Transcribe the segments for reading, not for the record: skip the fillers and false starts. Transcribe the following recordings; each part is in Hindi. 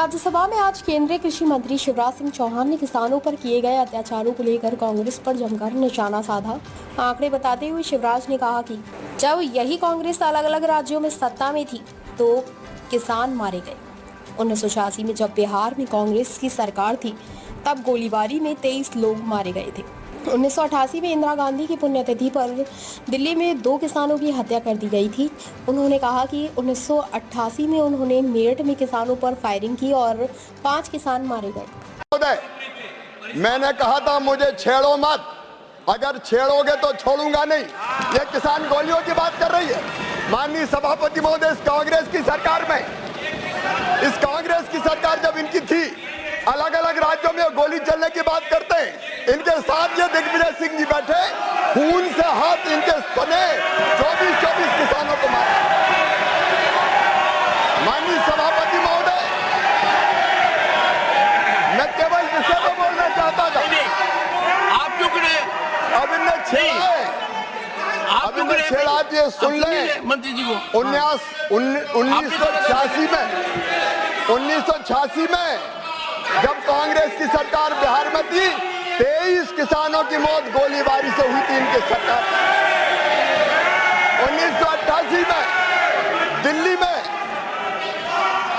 राज्यसभा में आज केंद्रीय कृषि मंत्री शिवराज सिंह चौहान ने किसानों पर किए गए अत्याचारों को लेकर कांग्रेस पर जमकर निशाना साधा। आंकड़े बताते हुए शिवराज ने कहा कि जब यही कांग्रेस अलग अलग राज्यों में सत्ता में थी तो किसान मारे गए। 1986 में जब बिहार में कांग्रेस की सरकार थी तब गोलीबारी में 23 लोग मारे गए थे। 1988 में इंदिरा गांधी की पुण्यतिथि पर दिल्ली में 2 किसानों की हत्या कर दी गई थी। उन्होंने कहा कि 1988 में उन्होंने मेरठ में किसानों पर फायरिंग की और 5 किसान मारे गए। मैंने कहा था मुझे छेड़ो मत, अगर छेड़ोगे तो छोड़ूंगा नहीं। ये किसान गोलियों की बात कर रही है। माननीय सभापति महोदय, इस कांग्रेस की सरकार में, इस कांग्रेस की सरकार जब इनकी थी, अलग अलग राज्यों में गोली चलने की बात करते हैं। इनके साथ ये दिग्विजय सिंह जी बैठे, खून से हाथ इनके सने 24 किसानों को मारा। माननीय सभापति महोदय, मैं केवल विषय को बोलना चाहता था। आप क्यों करे? अब इन्हें छेड़ा है, अब इन्हें छेड़ा दिए। सुन ले मंत्री जी को। 1986 में जब कांग्रेस की सरकार बिहार में थी, 23 किसानों की मौत गोलीबारी से हुई थी इनकी सरकार। 1988 में दिल्ली में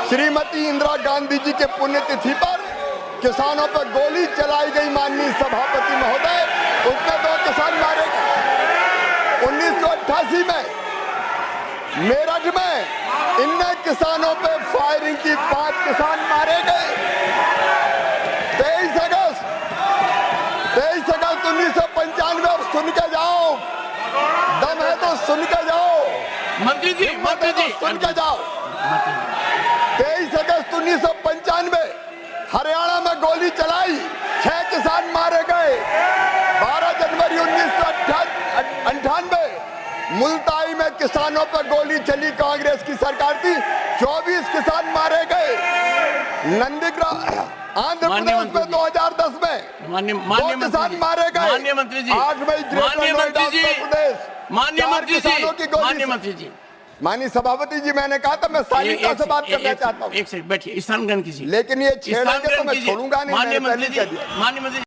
श्रीमती इंदिरा गांधी जी के पुण्यतिथि पर किसानों पर गोली चलाई गई। माननीय सभापति महोदय, उसमें 2 किसान मारे गए। 1988 में मेरठ में इन किसानों पे फायरिंग की, 5 किसान मारे गए। 23 अगस्त 1995, अब सुन के जाओ, दम है तो सुन के जाओ मंत्री जी, सुन के जाओ। 23 अगस्त 1995 हरियाणा में गोली चलाई, 6 किसान मारे गए। 12 जनवरी 1998 मुल्ताई में किसानों पर गोली चली, कांग्रेस की सरकार थी, 24 किसान मारे गए। नंदीग्राम आंध्र प्रदेश में 2010 में 2 किसान मारे गए। माननीय मंत्री जी, 8 मई माननीय मंत्री जी, माननीय मंत्री जी, माननीय सभापति जी, मैंने कहा था मैं शालीनता से बात करना चाहता हूँ। एक सेकंड बैठिए, स्थान ग्रहण कीजिए। लेकिन ये छेड़ेंगे तो मैं छोड़ूंगा नहीं। माननीय मंत्री जी,